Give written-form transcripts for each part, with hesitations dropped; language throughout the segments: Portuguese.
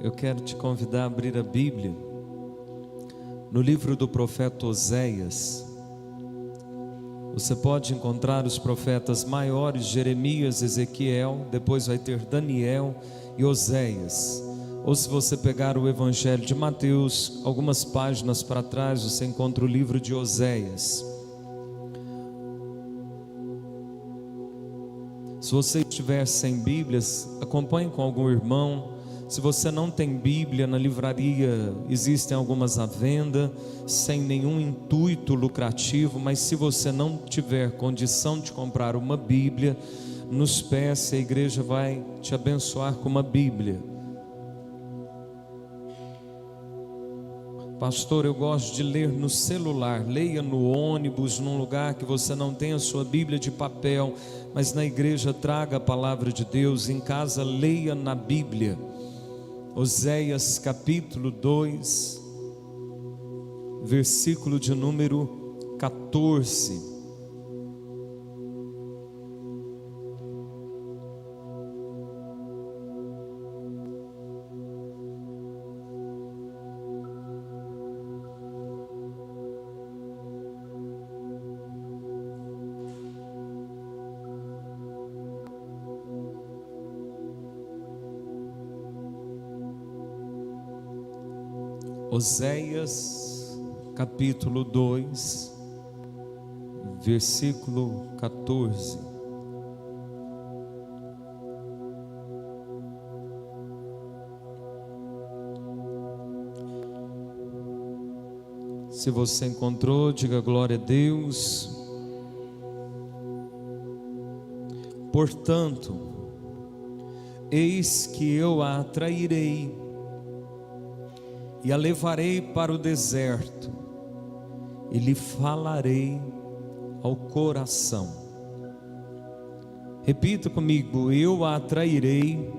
Eu quero te convidar a abrir a Bíblia no livro do profeta Oséias. Você pode encontrar os profetas maiores, Jeremias, Ezequiel, depois vai ter Daniel e Oséias. Ou se você pegar o Evangelho de Mateus, algumas páginas para trás, você encontra o livro de Oséias. Se você estiver sem Bíblias, acompanhe com algum irmão. Se você não tem Bíblia, na livraria existem algumas à venda, sem nenhum intuito lucrativo, mas se você não tiver condição de comprar uma Bíblia, nos peça, a igreja vai te abençoar com uma Bíblia. Pastor, eu gosto de ler no celular. Leia no ônibus, num lugar que você não tenha sua Bíblia de papel, mas na igreja traga a palavra de Deus. Em casa leia na Bíblia. Oséias capítulo 2, versículo de número 14. Oséias capítulo 2, versículo 14. Se você encontrou, diga glória a Deus. Portanto, eis que eu a atrairei e a levarei para o deserto, e lhe falarei ao coração. Repita comigo: eu a atrairei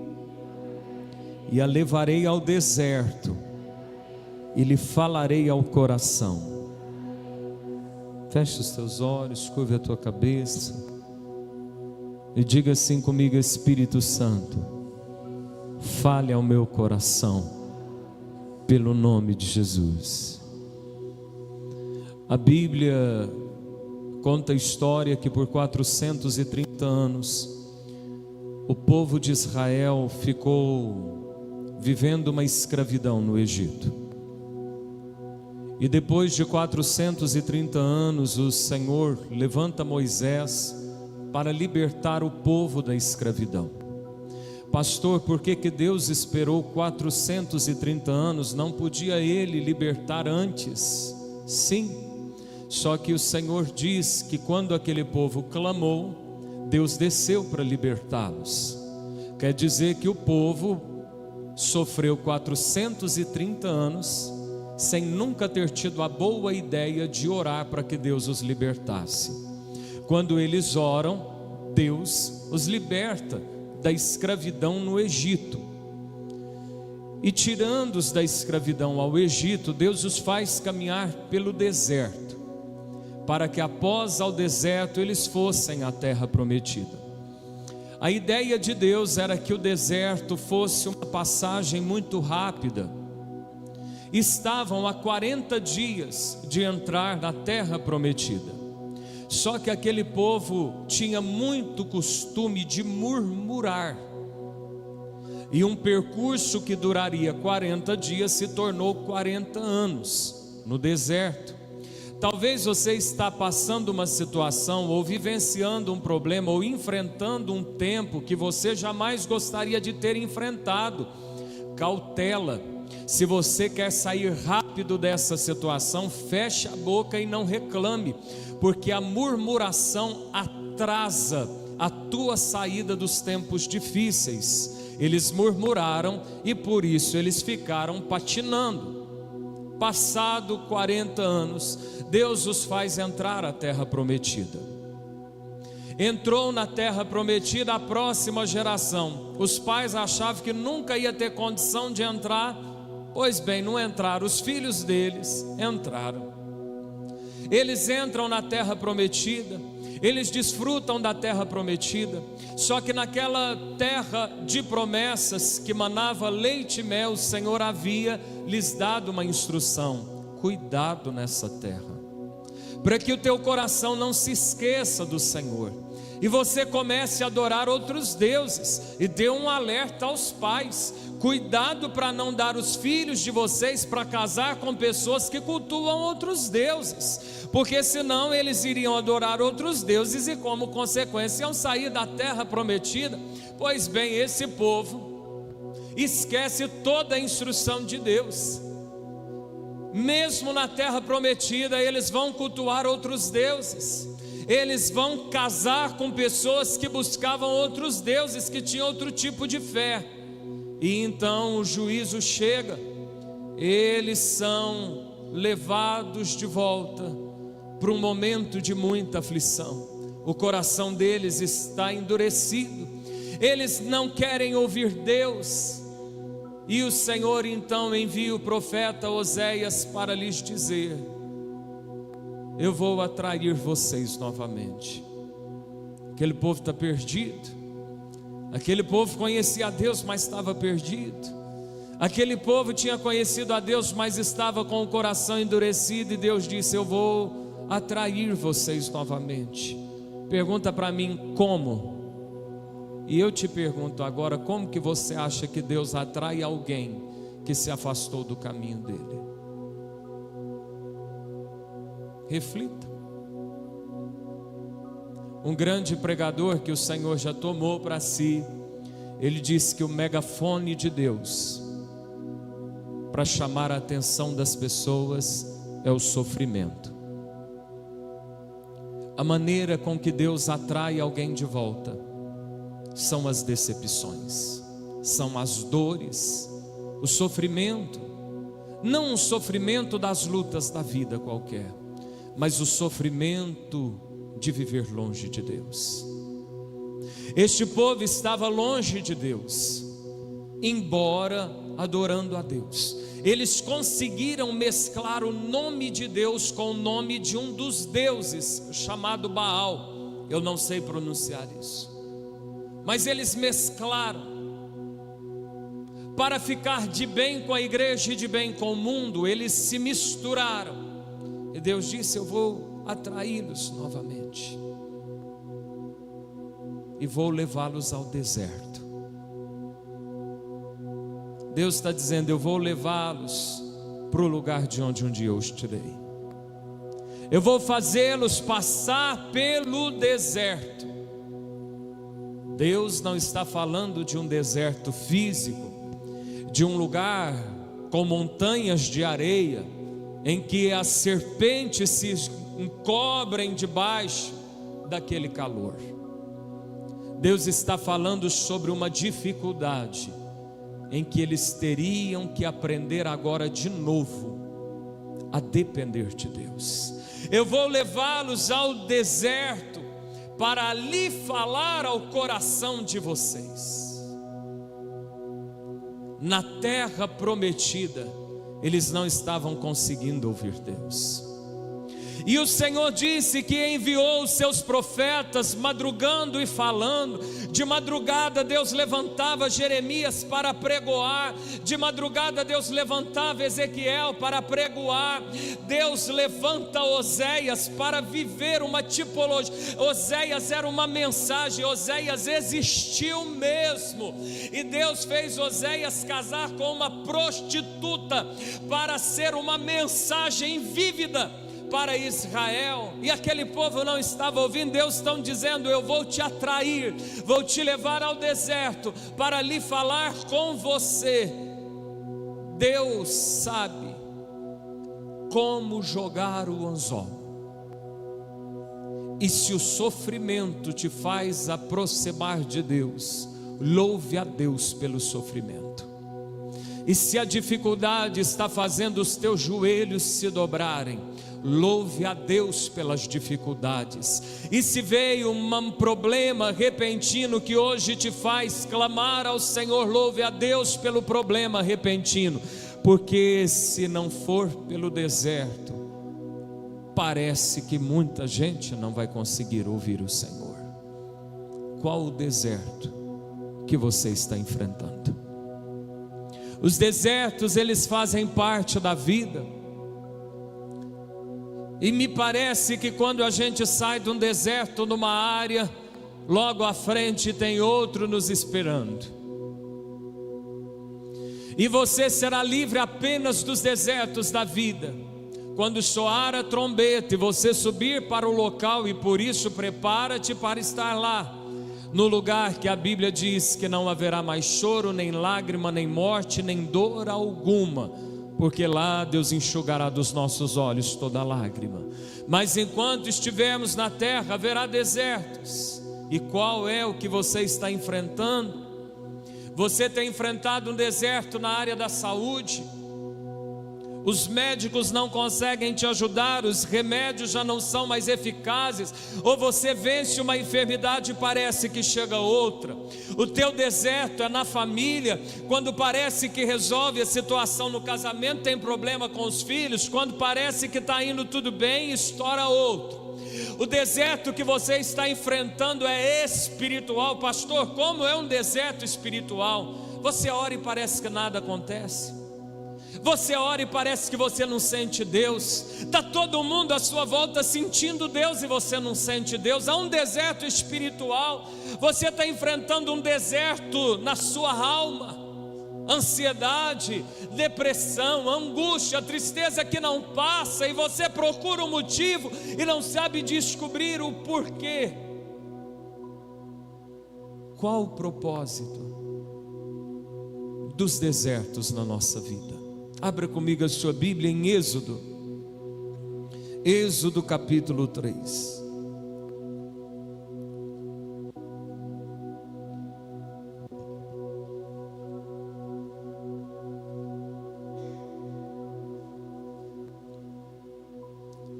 e a levarei ao deserto, e lhe falarei ao coração. Feche os teus olhos, curve a tua cabeça e diga assim comigo: Espírito Santo, fale ao meu coração, pelo nome de Jesus. A Bíblia conta a história que por 430 anos o povo de Israel ficou vivendo uma escravidão no Egito. E depois de 430 anos o Senhor levanta Moisés para libertar o povo da escravidão. Pastor, por que Deus esperou 430 anos? Não podia Ele libertar antes? Sim, só que o Senhor diz que quando aquele povo clamou, Deus desceu para libertá-los. Quer dizer que o povo sofreu 430 anos sem nunca ter tido a boa ideia de orar para que Deus os libertasse. Quando eles oram, Deus os liberta da escravidão no Egito. E tirando-os da escravidão ao Egito, Deus os faz caminhar pelo deserto, para que após ao deserto eles fossem à terra prometida. A ideia de Deus era que o deserto fosse uma passagem muito rápida. Estavam a 40 dias de entrar na terra prometida. Só que aquele povo tinha muito costume de murmurar, e um percurso que duraria 40 dias se tornou 40 anos no deserto. Talvez você está passando uma situação, ou vivenciando um problema, ou enfrentando um tempo que você jamais gostaria de ter enfrentado. Cautela. Se você quer sair rápido dessa situação, feche a boca e não reclame, porque a murmuração atrasa a tua saída dos tempos difíceis. Eles murmuraram e por isso eles ficaram patinando. Passado 40 anos, Deus os faz entrar à terra prometida. Entrou na terra prometida a próxima geração. Os pais achavam que nunca ia ter condição de entrar. Pois bem, não entraram. Os filhos deles entraram. Eles entram na terra prometida. eles desfrutam da terra prometida. Só que naquela terra de promessas, que manava leite e mel, o Senhor havia lhes dado uma instrução: cuidado nessa terra, para que o teu coração não se esqueça do Senhor, e você comece a adorar outros deuses. E deu um alerta aos pais: cuidado para não dar os filhos de vocês para casar com pessoas que cultuam outros deuses, porque senão eles iriam adorar outros deuses e, como consequência, iam sair da terra prometida. Pois bem, esse povo esquece toda a instrução de Deus. Mesmo na terra prometida, eles vão cultuar outros deuses, eles vão casar com pessoas que buscavam outros deuses, que tinham outro tipo de fé. E então o juízo chega, eles são levados de volta para um momento de muita aflição. O coração deles está endurecido, eles não querem ouvir Deus. E o Senhor então envia o profeta Oséias para lhes dizer: eu vou atrair vocês novamente. Aquele povo está perdido. Aquele povo conhecia a Deus, mas estava perdido. Aquele povo tinha conhecido a Deus, mas estava com o coração endurecido. E Deus disse: eu vou atrair vocês novamente. Pergunta para mim como? E eu te pergunto agora: como que você acha que Deus atrai alguém que se afastou do caminho dele? Reflita. Um grande pregador que o Senhor já tomou para si, ele disse que o megafone de Deus para chamar a atenção das pessoas é o sofrimento. A maneira com que Deus atrai alguém de volta são as decepções, são as dores, o sofrimento. Não o sofrimento das lutas da vida qualquer, mas o sofrimento de viver longe de Deus. Este povo estava longe de Deus, embora adorando a Deus. Eles conseguiram mesclar o nome de Deus com o nome de um dos deuses, chamado Baal. Eu não sei pronunciar isso, mas eles mesclaram para ficar de bem com a igreja e de bem com o mundo. Eles se misturaram, e Deus disse: eu vou atraí-los novamente e vou levá-los ao deserto. Deus está dizendo: eu vou levá-los para o lugar de onde um dia eu os tirei. Eu vou fazê-los passar pelo deserto. Deus não está falando de um deserto físico, de um lugar com montanhas de areia, em que as serpentes se encobrem debaixo daquele calor. Deus está falando sobre uma dificuldade em que eles teriam que aprender agora de novo a depender de Deus. Eu vou levá-los ao deserto para ali falar ao coração de vocês. Na terra prometida, eles não estavam conseguindo ouvir Deus. E o Senhor disse que enviou os seus profetas madrugando e falando. De madrugada Deus levantava Jeremias para pregoar, de madrugada Deus levantava Ezequiel para pregoar, Deus levanta Oséias para viver uma tipologia. Oséias era uma mensagem, Oséias existiu mesmo, e Deus fez Oséias casar com uma prostituta para ser uma mensagem vívida para Israel. E aquele povo não estava ouvindo. Deus está dizendo: eu vou te atrair, vou te levar ao deserto para lhe falar com você. Deus sabe como jogar o anzol. E se o sofrimento te faz aproximar de Deus, louve a Deus pelo sofrimento. E se a dificuldade está fazendo os teus joelhos se dobrarem, louve a Deus pelas dificuldades. E se veio um problema repentino que hoje te faz clamar ao Senhor, louve a Deus pelo problema repentino, porque se não for pelo deserto, parece que muita gente não vai conseguir ouvir o Senhor. Qual o deserto que você está enfrentando? Os desertos, eles fazem parte da vida. E me parece que quando a gente sai de um deserto numa área, logo à frente tem outro nos esperando. E você será livre apenas dos desertos da vida quando soar a trombeta e você subir para o local, e por isso prepara-te para estar lá, no lugar que a Bíblia diz que não haverá mais choro, nem lágrima, nem morte, nem dor alguma, porque lá Deus enxugará dos nossos olhos toda lágrima. Mas enquanto estivermos na terra, haverá desertos. E qual é o que você está enfrentando? Você tem enfrentado um deserto na área da saúde. Os médicos não conseguem te ajudar, os remédios já não são mais eficazes, ou você vence uma enfermidade e parece que chega outra. O teu deserto é na família, quando parece que resolve a situação no casamento, tem problema com os filhos, quando parece que está indo tudo bem, estoura outro. O deserto que você está enfrentando é espiritual. Pastor, como é um deserto espiritual? Você ora e parece que nada acontece. Você ora e parece que você não sente Deus. Está todo mundo à sua volta sentindo Deus e você não sente Deus. Há um deserto espiritual. Você está enfrentando um deserto na sua alma. Ansiedade, depressão, angústia, tristeza que não passa, e você procura um motivo e não sabe descobrir o porquê. Qual o propósito dos desertos na nossa vida? Abra comigo a sua Bíblia em Êxodo capítulo 3.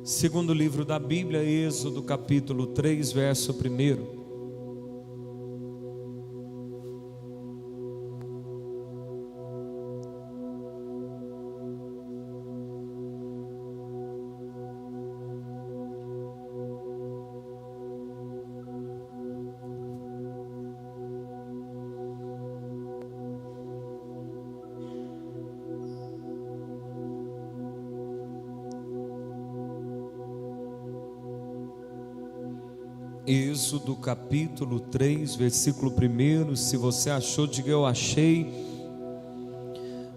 Segundo livro da Bíblia, Êxodo capítulo 3, verso 1. Êxodo capítulo 3, versículo 1. Se você achou, diga eu achei.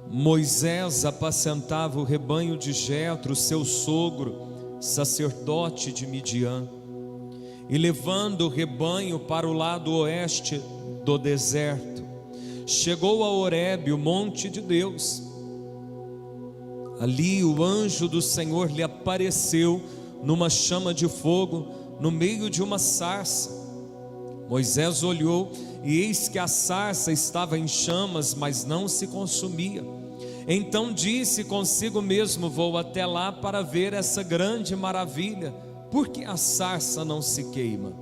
Moisés apacentava o rebanho de Jetro, seu sogro, sacerdote de Midian, e levando o rebanho para o lado oeste do deserto, chegou a Horebe, o monte de Deus. Ali o anjo do Senhor lhe apareceu numa chama de fogo, no meio de uma sarça. Moisés olhou e eis que a sarça estava em chamas, mas não se consumia. Então disse consigo mesmo: vou até lá para ver essa grande maravilha, porque a sarça não se queima.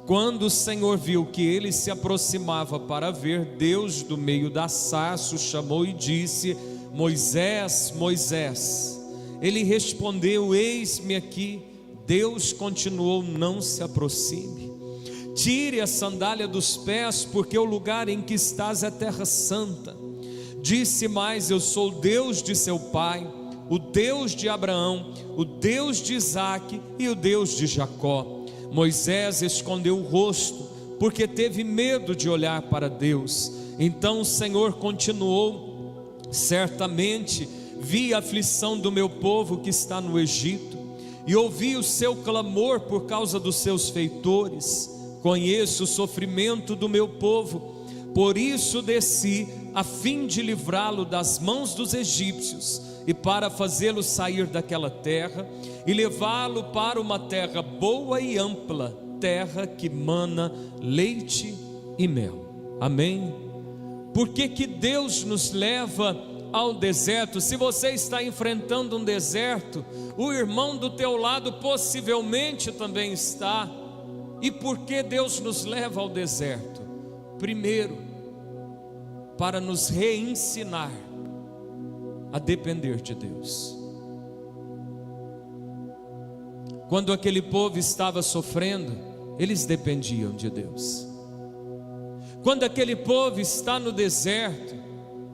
Quando o Senhor viu que ele se aproximava para ver, Deus do meio da sarça o chamou e disse: Moisés, Moisés. Ele respondeu: eis-me aqui. Deus continuou: não se aproxime, tire a sandália dos pés, porque o lugar em que estás é terra santa. Disse mais: eu sou o Deus de seu pai, o Deus de Abraão, o Deus de Isaque e o Deus de Jacó. Moisés escondeu o rosto, porque teve medo de olhar para Deus. Então o Senhor continuou: certamente vi a aflição do meu povo que está no Egito, e ouvi o seu clamor por causa dos seus feitores. Conheço o sofrimento do meu povo, por isso desci, a fim de livrá-lo das mãos dos egípcios, e para fazê-lo sair daquela terra, e levá-lo para uma terra boa e ampla, terra que mana leite e mel. Amém? Por que que Deus nos leva ao deserto? Se você está enfrentando um deserto, o irmão do teu lado possivelmente também está. E por que Deus nos leva ao deserto? Primeiro, para nos reensinar a depender de Deus. Quando aquele povo estava sofrendo, eles dependiam de Deus. Quando aquele povo está no deserto,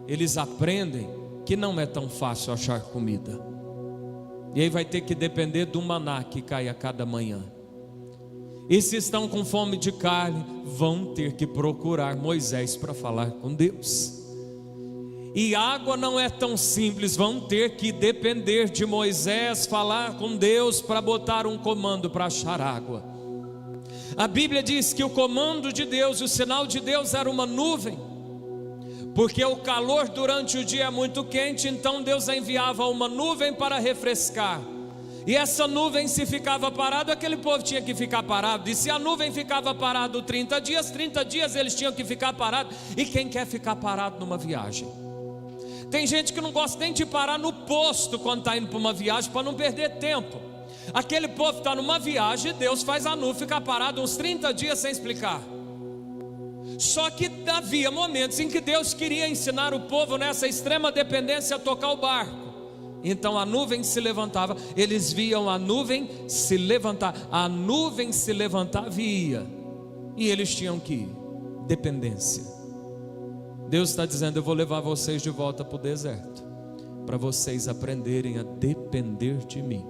eles aprendem que não é tão fácil achar comida. E aí vai ter que depender do maná que cai a cada manhã. E se estão com fome de carne, vão ter que procurar Moisés para falar com Deus. E água não é tão simples, vão ter que depender de Moisés, falar com Deus para botar um comando para achar água. A Bíblia diz que o comando de Deus, o sinal de Deus era uma nuvem, porque o calor durante o dia é muito quente, então Deus enviava uma nuvem para refrescar. E essa nuvem, se ficava parado, aquele povo tinha que ficar parado. E se a nuvem ficava parado 30 dias eles tinham que ficar parados. E quem quer ficar parado numa viagem? Tem gente que não gosta nem de parar no posto quando está indo para uma viagem, para não perder tempo. Aquele povo está numa viagem, Deus faz a nuvem ficar parado uns 30 dias sem explicar. Só que havia momentos em que Deus queria ensinar o povo nessa extrema dependência a tocar o barco. Então a nuvem se levantava, eles viam a nuvem se levantar, a nuvem se levantava e ia, e eles tinham que ir. Dependência. Deus está dizendo: eu vou levar vocês de volta para o deserto, para vocês aprenderem a depender de mim.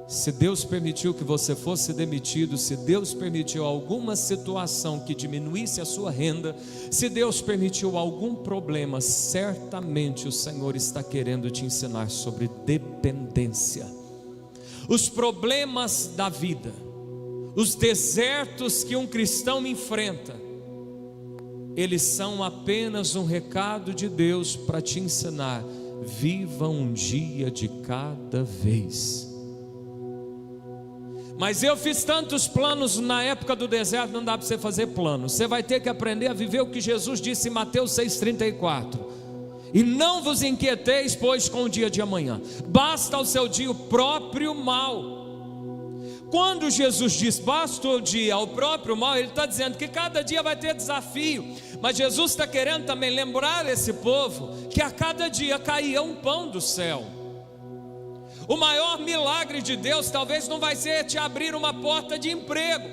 Se Deus permitiu que você fosse demitido, se Deus permitiu alguma situação que diminuísse a sua renda, se Deus permitiu algum problema, certamente o Senhor está querendo te ensinar sobre dependência. Os problemas da vida, os desertos que um cristão enfrenta, eles são apenas um recado de Deus para te ensinar: viva um dia de cada vez. Mas eu fiz tantos planos na época do deserto, não dá para você fazer planos. Você vai ter que aprender a viver o que Jesus disse em Mateus 6,34. E não vos inquieteis, pois, com o dia de amanhã, basta ao seu dia o próprio mal. Quando Jesus diz basta o dia ao próprio mal, Ele está dizendo que cada dia vai ter desafio. Mas Jesus está querendo também lembrar esse povo que a cada dia caía um pão do céu. O maior milagre de Deus talvez não vai ser te abrir uma porta de emprego.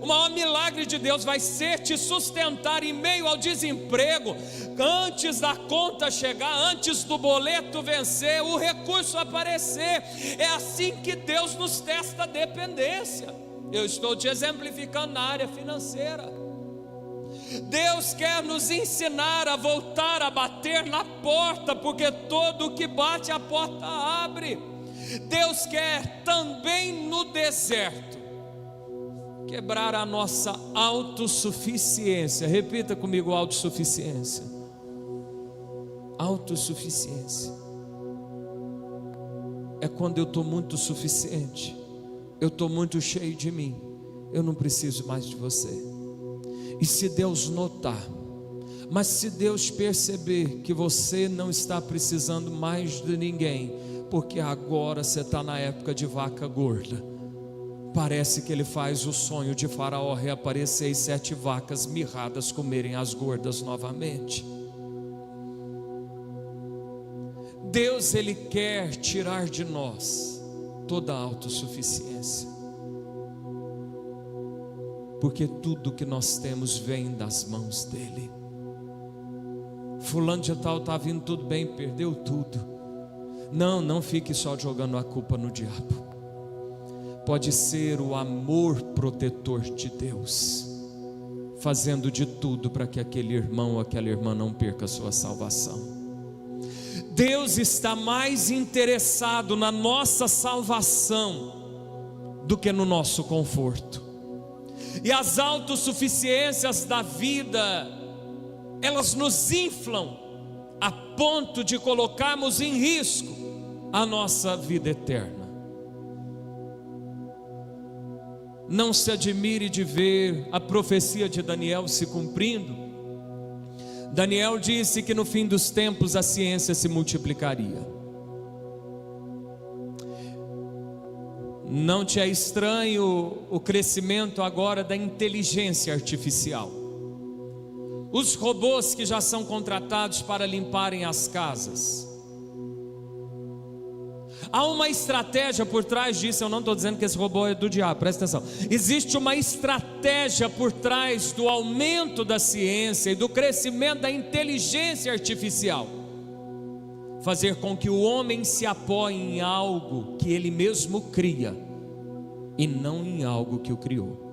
O maior milagre de Deus vai ser te sustentar em meio ao desemprego, antes da conta chegar, antes do boleto vencer, o recurso aparecer. É assim que Deus nos testa a dependência. Eu estou te exemplificando na área financeira. Deus quer nos ensinar a voltar a bater na porta, porque todo o que bate a porta abre. Deus quer também no deserto quebrar a nossa autossuficiência. Repita comigo: autossuficiência. Autossuficiência é quando eu estou muito suficiente, eu estou muito cheio de mim, eu não preciso mais de você. E se Deus notar, mas se Deus perceber que você não está precisando mais de ninguém, porque agora você está na época de vaca gorda, parece que Ele faz o sonho de Faraó reaparecer e 7 vacas mirradas comerem as gordas novamente. Deus, Ele quer tirar de nós toda a autossuficiência, porque tudo que nós temos vem das mãos dEle. Fulano de tal está vindo tudo bem, perdeu tudo. Não fique só jogando a culpa no diabo. Pode ser o amor protetor de Deus, fazendo de tudo para que aquele irmão ou aquela irmã não perca a sua salvação. Deus está mais interessado na nossa salvação do que no nosso conforto. E as autossuficiências da vida, elas nos inflam a ponto de colocarmos em risco a nossa vida eterna. Não se admire de ver a profecia de Daniel se cumprindo. Daniel disse que no fim dos tempos a ciência se multiplicaria. Não te é estranho o crescimento agora da inteligência artificial? Os robôs que já são contratados para limparem as casas. Há uma estratégia por trás disso. Eu não estou dizendo que esse robô é do diabo, presta atenção. Existe uma estratégia por trás do aumento da ciência e do crescimento da inteligência artificial. Fazer com que o homem se apoie em algo que ele mesmo cria e não em algo que o criou.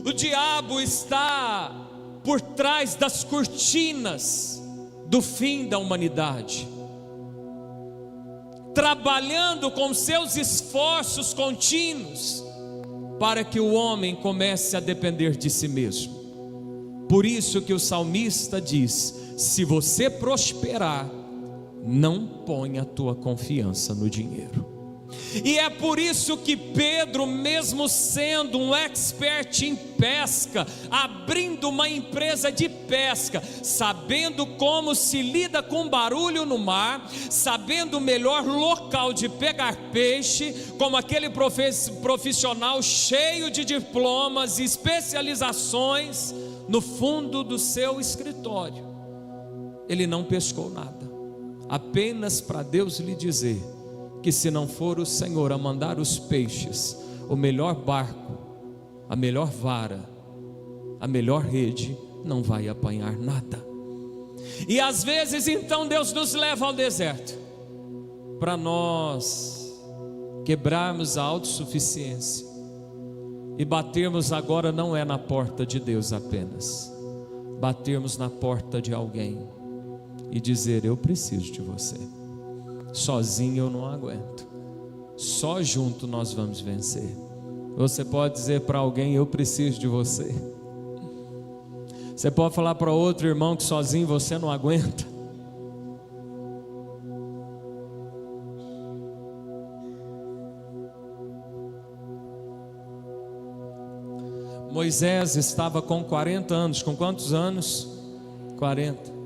O diabo está por trás das cortinas do fim da humanidade, trabalhando com seus esforços contínuos para que o homem comece a depender de si mesmo. Por isso que o salmista diz: se você prosperar, não ponha a tua confiança no dinheiro. E é por isso que Pedro, mesmo sendo um expert em pesca, abrindo uma empresa de pesca, sabendo como se lida com barulho no mar, sabendo o melhor local de pegar peixe, como aquele profissional cheio de diplomas e especializações, no fundo do seu escritório, ele não pescou nada, apenas para Deus lhe dizer que se não for o Senhor a mandar os peixes, o melhor barco, a melhor vara, a melhor rede, não vai apanhar nada. E às vezes então Deus nos leva ao deserto, para nós quebrarmos a autossuficiência e batermos agora não é na porta de Deus apenas, batermos na porta de alguém e dizer: eu preciso de você. Sozinho eu não aguento, só junto nós vamos vencer. Você pode dizer para alguém: eu preciso de você. Você pode falar para outro irmão que sozinho você não aguenta. Moisés estava com 40 anos. Com quantos anos? 40.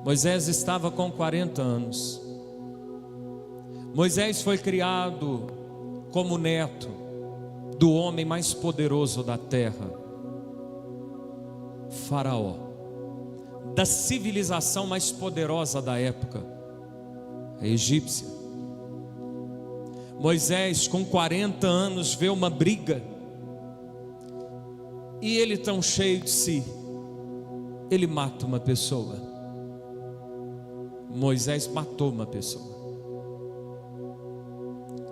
Moisés estava com 40 anos. Moisés foi criado como neto do homem mais poderoso da terra, Faraó, da civilização mais poderosa da época, a egípcia. Moisés, com 40 anos, vê uma briga, e ele, tão cheio de si, ele mata uma pessoa. Moisés matou uma pessoa.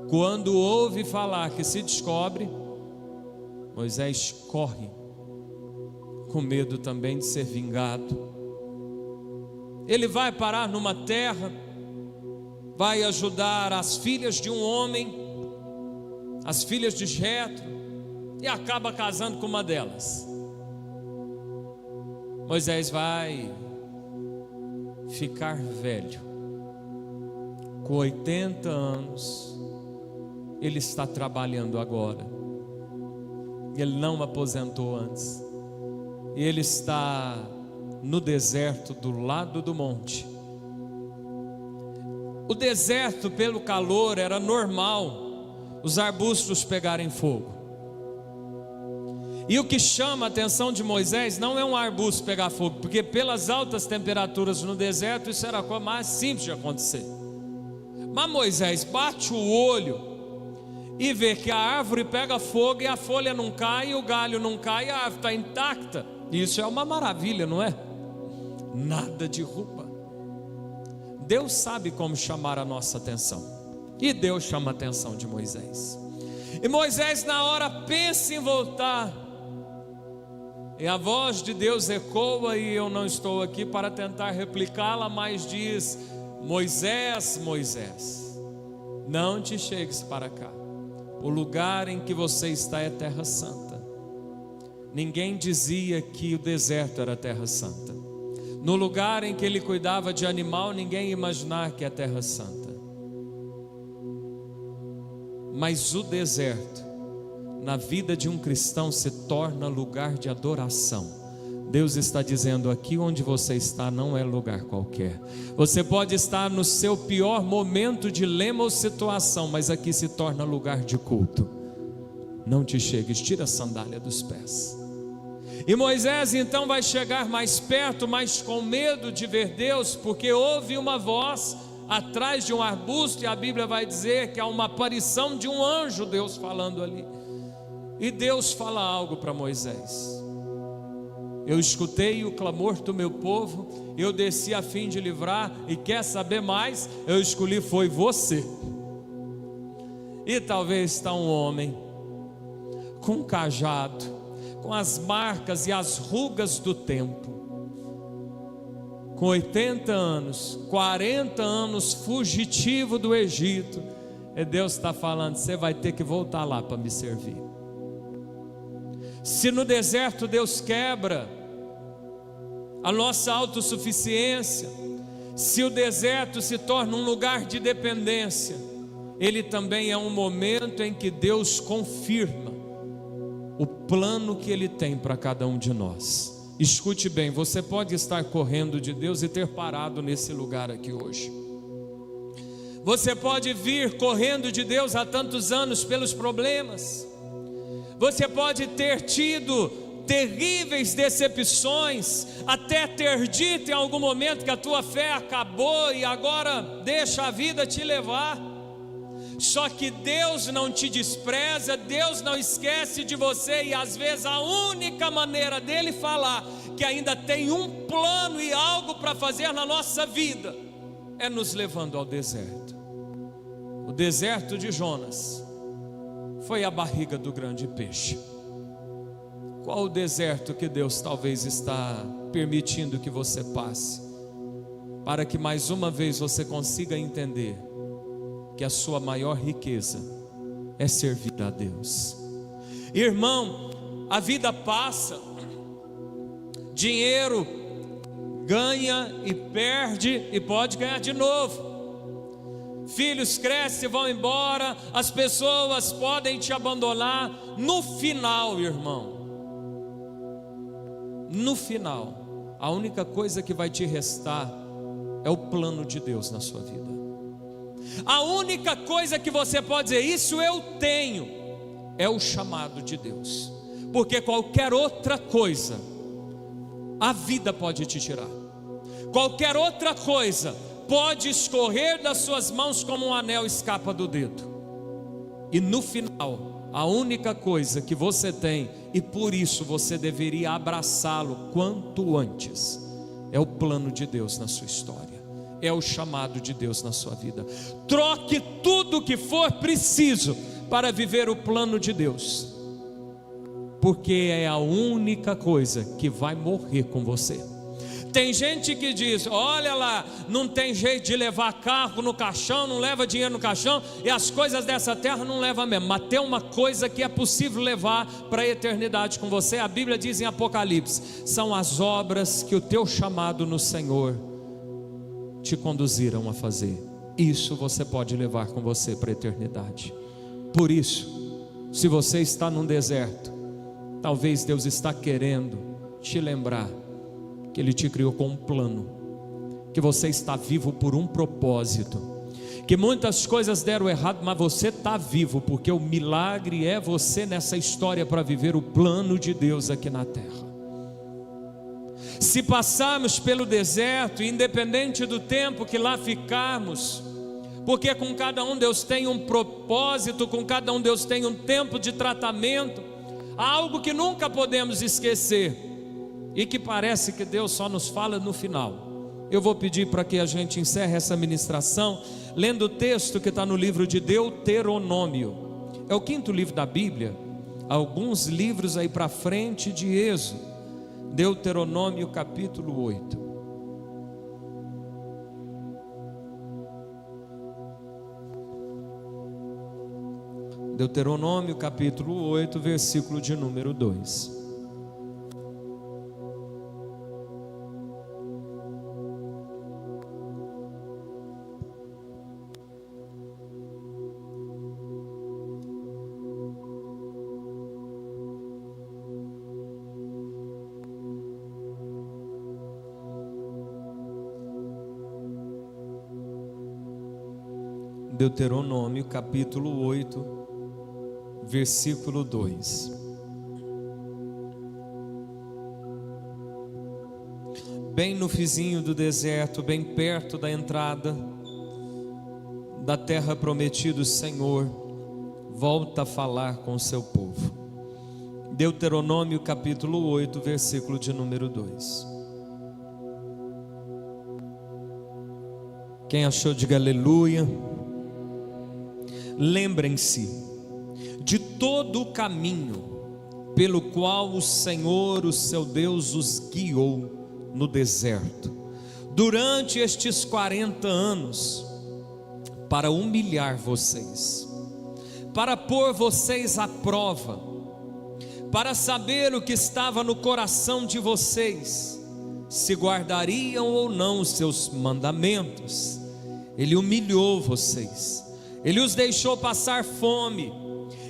Quando ouve falar que se descobre, Moisés corre, com medo também de ser vingado. Ele vai parar numa terra, vai ajudar as filhas de um homem, as filhas de Jetro, e acaba casando com uma delas. Moisés vai ficar velho, com 80 anos, ele está trabalhando agora, ele não aposentou antes, e ele está no deserto do lado do monte. O deserto, pelo calor, era normal os arbustos pegarem fogo. E o que chama a atenção de Moisés não é um arbusto pegar fogo, porque pelas altas temperaturas no deserto isso era a coisa mais simples de acontecer. Mas Moisés bate o olho e vê que a árvore pega fogo e a folha não cai, o galho não cai, a árvore está intacta. Isso é uma maravilha, não é? Nada derruba. Deus sabe como chamar a nossa atenção, e Deus chama a atenção de Moisés. E Moisés na hora pensa em voltar, e a voz de Deus ecoa, e eu não estou aqui para tentar replicá-la, mas diz: Moisés, Moisés, não te chegues para cá, o lugar em que você está é terra santa. Ninguém dizia que o deserto era terra santa. No lugar em que ele cuidava de animal, ninguém ia imaginar que é terra santa. Mas o deserto, na vida de um cristão, se torna lugar de adoração. Deus está dizendo: aqui onde você está não é lugar qualquer. Você pode estar no seu pior momento, dilema ou situação, mas aqui se torna lugar de culto. Não te chegues, tira a sandália dos pés. E Moisés então vai chegar mais perto, mas com medo de ver Deus, porque ouve uma voz atrás de um arbusto, e a Bíblia vai dizer que há uma aparição de um anjo, Deus falando ali. E Deus fala algo para Moisés: eu escutei o clamor do meu povo, eu desci a fim de livrar, e quer saber mais? Eu escolhi foi você. E talvez está um homem com um cajado, com as marcas e as rugas do tempo, com 80 anos, 40 anos fugitivo do Egito. E Deus está falando: você vai ter que voltar lá para me servir. Se no deserto Deus quebra a nossa autossuficiência, se o deserto se torna um lugar de dependência, ele também é um momento em que Deus confirma o plano que Ele tem para cada um de nós. Escute bem, você pode estar correndo de Deus e ter parado nesse lugar aqui hoje. Você pode vir correndo de Deus há tantos anos pelos problemas. Você pode ter tido terríveis decepções, até ter dito em algum momento que a tua fé acabou e agora deixa a vida te levar. Só que Deus não te despreza, Deus não esquece de você, e às vezes a única maneira dele falar que ainda tem um plano e algo para fazer na nossa vida é nos levando ao deserto. O deserto de Jonas foi a barriga do grande peixe. Qual o deserto que Deus talvez está permitindo que você passe, para que mais uma vez você consiga entender que a sua maior riqueza é servir a Deus? Irmão, a vida passa, dinheiro ganha e perde e pode ganhar de novo. Filhos crescem e vão embora, as pessoas podem te abandonar. No final, irmão, no final, a única coisa que vai te restar é o plano de Deus na sua vida. A única coisa que você pode dizer: isso eu tenho, é o chamado de Deus. Porque qualquer outra coisa a vida pode te tirar. Qualquer outra coisa pode escorrer das suas mãos como um anel escapa do dedo. E no final, a única coisa que você tem, e por isso você deveria abraçá-lo quanto antes, é o plano de Deus na sua história, é o chamado de Deus na sua vida. Troque tudo o que for preciso para viver o plano de Deus, porque é a única coisa que vai morrer com você. Tem gente que diz: olha lá, não tem jeito de levar carro no caixão, não leva dinheiro no caixão, e as coisas dessa terra não levam mesmo. Mas tem uma coisa que é possível levar para a eternidade com você. A Bíblia diz em Apocalipse: são as obras que o teu chamado no Senhor te conduziram a fazer. Isso você pode levar com você para a eternidade. Por isso, se você está num deserto, talvez Deus está querendo te lembrar que Ele te criou com um plano, que você está vivo por um propósito, que muitas coisas deram errado, mas você está vivo, porque o milagre é você nessa história para viver o plano de Deus aqui na terra. Se passarmos pelo deserto, independente do tempo que lá ficarmos, porque com cada um Deus tem um propósito, com cada um Deus tem um tempo de tratamento, há algo que nunca podemos esquecer, e que parece que Deus só nos fala no final. Eu vou pedir para que a gente encerre essa ministração lendo o texto que está no livro de Deuteronômio. É o 5º livro da Bíblia, alguns livros aí para frente de Êxodo. Deuteronômio capítulo 8. Deuteronômio capítulo 8, versículo de número 2. Deuteronômio capítulo 8, versículo 2. Bem no fizinho do deserto, bem perto da entrada, da terra prometida, o Senhor volta a falar com o seu povo. Deuteronômio capítulo 8, versículo de número 2. Quem achou, diga aleluia. Lembrem-se de todo o caminho pelo qual o Senhor, o seu Deus, os guiou no deserto durante estes 40 anos, para humilhar vocês, para pôr vocês à prova, para saber o que estava no coração de vocês, se guardariam ou não os seus mandamentos. Ele humilhou vocês, Ele os deixou passar fome,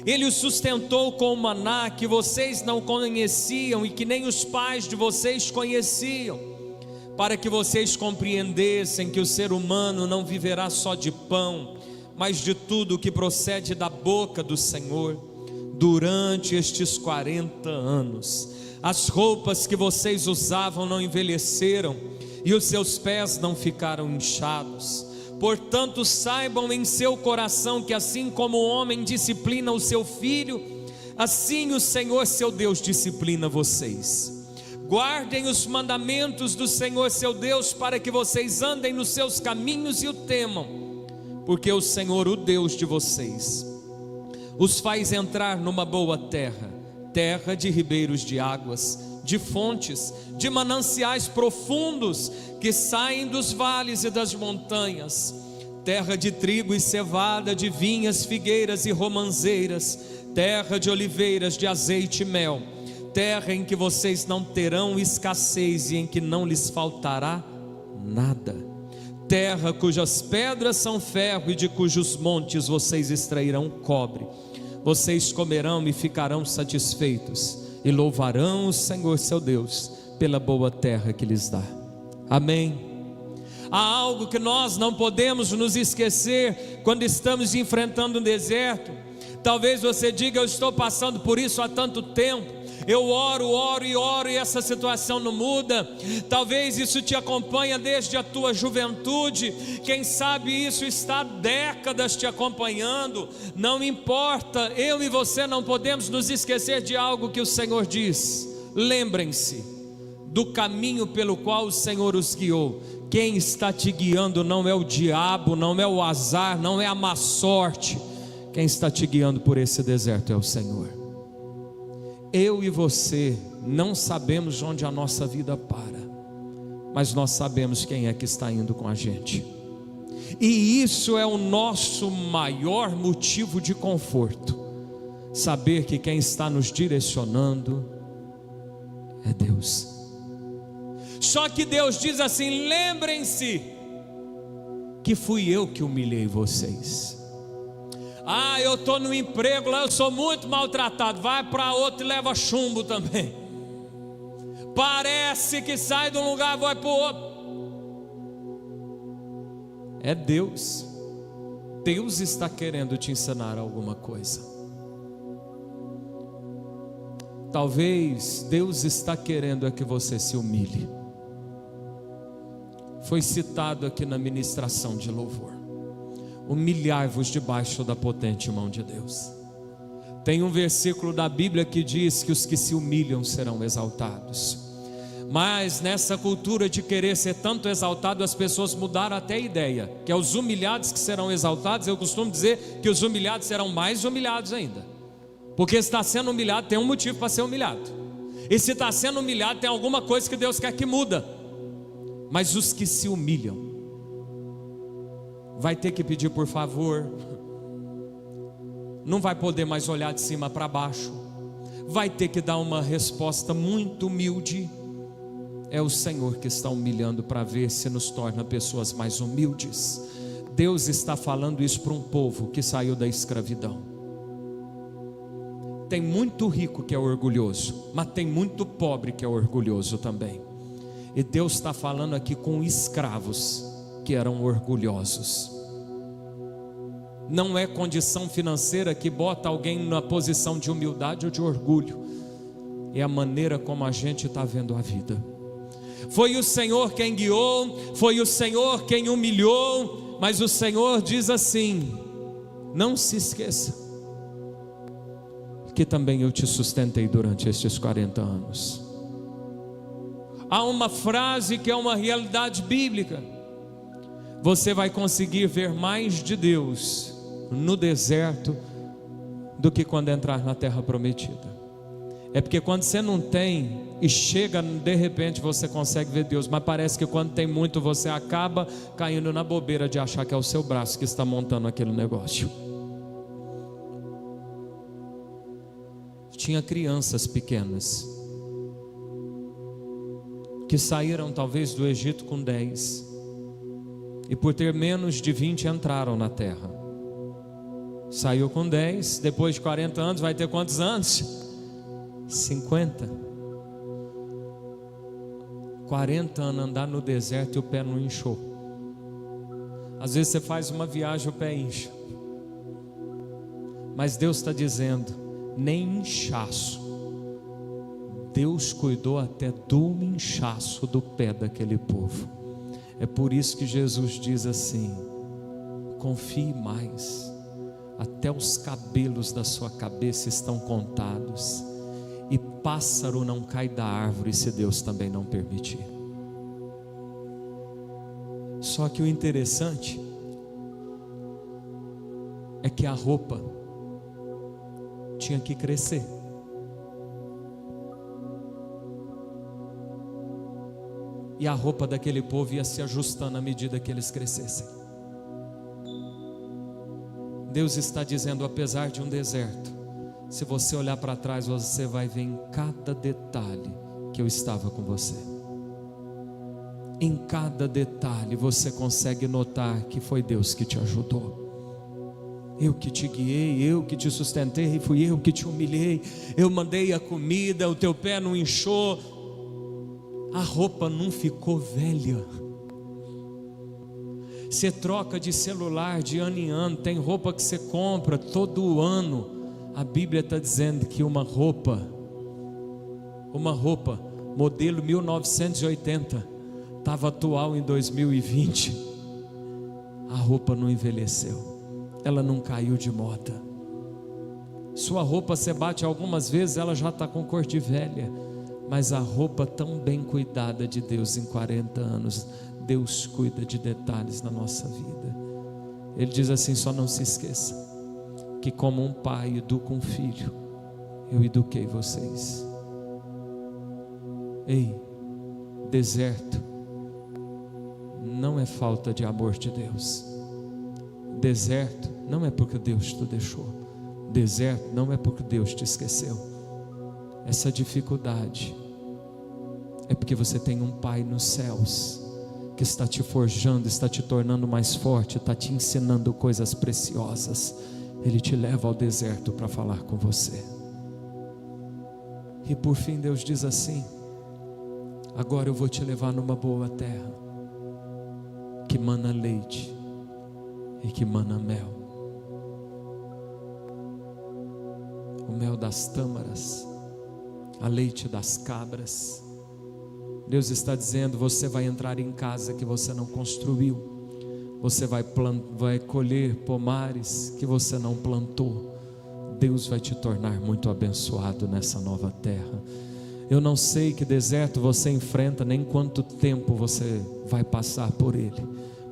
Ele os sustentou com o maná que vocês não conheciam e que nem os pais de vocês conheciam, para que vocês compreendessem que o ser humano não viverá só de pão, mas de tudo que procede da boca do Senhor. Durante estes 40 anos, as roupas que vocês usavam não envelheceram e os seus pés não ficaram inchados. Portanto, saibam em seu coração que assim como o homem disciplina o seu filho, assim o Senhor seu Deus disciplina vocês. Guardem os mandamentos do Senhor seu Deus, para que vocês andem nos seus caminhos e o temam, porque o Senhor, o Deus de vocês, os faz entrar numa boa terra, terra de ribeiros de águas, de fontes, de mananciais profundos que saem dos vales e das montanhas, terra de trigo e cevada, de vinhas, figueiras e romanzeiras, terra de oliveiras, de azeite e mel, terra em que vocês não terão escassez e em que não lhes faltará nada, terra cujas pedras são ferro e de cujos montes vocês extrairão cobre. Vocês comerão e ficarão satisfeitos e louvarão o Senhor seu Deus pela boa terra que lhes dá. Amém. Há algo que nós não podemos nos esquecer quando estamos enfrentando um deserto. Talvez você diga: eu estou passando por isso há tanto tempo, eu oro e essa situação não muda. Talvez isso te acompanha desde a tua juventude, quem sabe isso está há décadas te acompanhando. Não importa, eu e você não podemos nos esquecer de algo que o Senhor diz. Lembrem-se do caminho pelo qual o Senhor os guiou. Quem está te guiando não é o diabo, não é o azar, não é a má sorte. Quem está te guiando por esse deserto é o Senhor. Eu e você não sabemos onde a nossa vida para, mas nós sabemos quem é que está indo com a gente, e isso é o nosso maior motivo de conforto, saber que quem está nos direcionando é Deus. Só que Deus diz assim: lembrem-se que fui eu que humilhei vocês. Eu estou no emprego lá, eu sou muito maltratado. Vai para outro e leva chumbo também. Parece que sai de um lugar e vai para o outro. É Deus. Deus está querendo te ensinar alguma coisa. Talvez Deus está querendo que você se humilhe. Foi citado aqui na ministração de louvor: humilhai-vos debaixo da potente mão de Deus. Tem um versículo da Bíblia que diz que os que se humilham serão exaltados. Mas nessa cultura de querer ser tanto exaltado, as pessoas mudaram até a ideia, que é os humilhados que serão exaltados. Eu costumo dizer que os humilhados serão mais humilhados ainda, porque se está sendo humilhado, tem um motivo para ser humilhado, e se está sendo humilhado, tem alguma coisa que Deus quer que muda. Mas os que se humilham vai ter que pedir por favor, não vai poder mais olhar de cima para baixo, vai ter que dar uma resposta muito humilde. É o Senhor que está humilhando para ver se nos torna pessoas mais humildes. Deus está falando isso para um povo que saiu da escravidão. Tem muito rico que é orgulhoso, mas tem muito pobre que é orgulhoso também. E Deus está falando aqui com escravos que eram orgulhosos. Não é condição financeira que bota alguém na posição de humildade ou de orgulho, é a maneira como a gente está vendo a vida. Foi o Senhor quem guiou, foi o Senhor quem humilhou, mas o Senhor diz assim: não se esqueça que também eu te sustentei durante estes 40 anos. Há uma frase que é uma realidade bíblica: você vai conseguir ver mais de Deus no deserto do que quando entrar na terra prometida. É porque quando você não tem e chega, de repente você consegue ver Deus, mas parece que quando tem muito você acaba caindo na bobeira de achar que é o seu braço que está montando aquele negócio. Tinha crianças pequenas que saíram talvez do Egito com 10, e por ter menos de 20 entraram na terra. Saiu com 10, depois de 40 anos vai ter quantos anos? 50. 40 anos andar no deserto e o pé não inchou. Às vezes você faz uma viagem e o pé incha, mas Deus está dizendo: nem inchaço. Deus cuidou até do inchaço do pé daquele povo. É por isso que Jesus diz assim: confie mais, até os cabelos da sua cabeça estão contados, e pássaro não cai da árvore se Deus também não permitir. Só que o interessante é que a roupa tinha que crescer. E a roupa daquele povo ia se ajustando à medida que eles crescessem. Deus está dizendo: apesar de um deserto, se você olhar para trás, você vai ver em cada detalhe que eu estava com você. Em cada detalhe você consegue notar que foi Deus que te ajudou. Eu que te guiei, eu que te sustentei, fui eu que te humilhei, eu mandei a comida, o teu pé não inchou, a roupa não ficou velha. Você troca de celular de ano em ano, tem roupa que você compra todo ano. A Bíblia está dizendo que uma roupa modelo 1980 estava atual em 2020. A roupa não envelheceu, ela não caiu de moda. Sua roupa você bate algumas vezes, ela já está com cor de velha, mas a roupa tão bem cuidada de Deus em 40 anos, Deus cuida de detalhes na nossa vida. Ele diz assim: só não se esqueça que como um pai educa um filho, eu eduquei vocês. Ei, deserto não é falta de amor de Deus. Deserto não é porque Deus te deixou. Deserto não é porque Deus te esqueceu. Essa dificuldade é porque você tem um Pai nos céus que está te forjando, está te tornando mais forte, está te ensinando coisas preciosas. Ele te leva ao deserto para falar com você. E por fim Deus diz assim: agora eu vou te levar numa boa terra, que mana leite e que mana mel. O mel das tâmaras, a leite das cabras. Deus está dizendo: você vai entrar em casa que você não construiu. Você vai colher pomares que você não plantou. Deus vai te tornar muito abençoado nessa nova terra. Eu não sei que deserto você enfrenta, nem quanto tempo você vai passar por ele,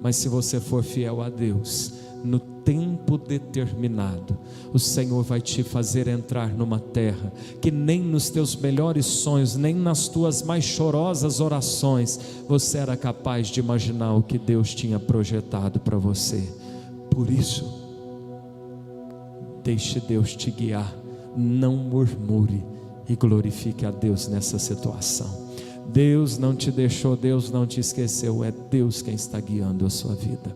mas se você for fiel a Deus, no tempo determinado, o Senhor vai te fazer entrar numa terra que nem nos teus melhores sonhos, nem nas tuas mais chorosas orações, você era capaz de imaginar o que Deus tinha projetado para você. Por isso, deixe Deus te guiar, não murmure e glorifique a Deus nessa situação. Deus não te deixou, Deus não te esqueceu, é Deus quem está guiando a sua vida.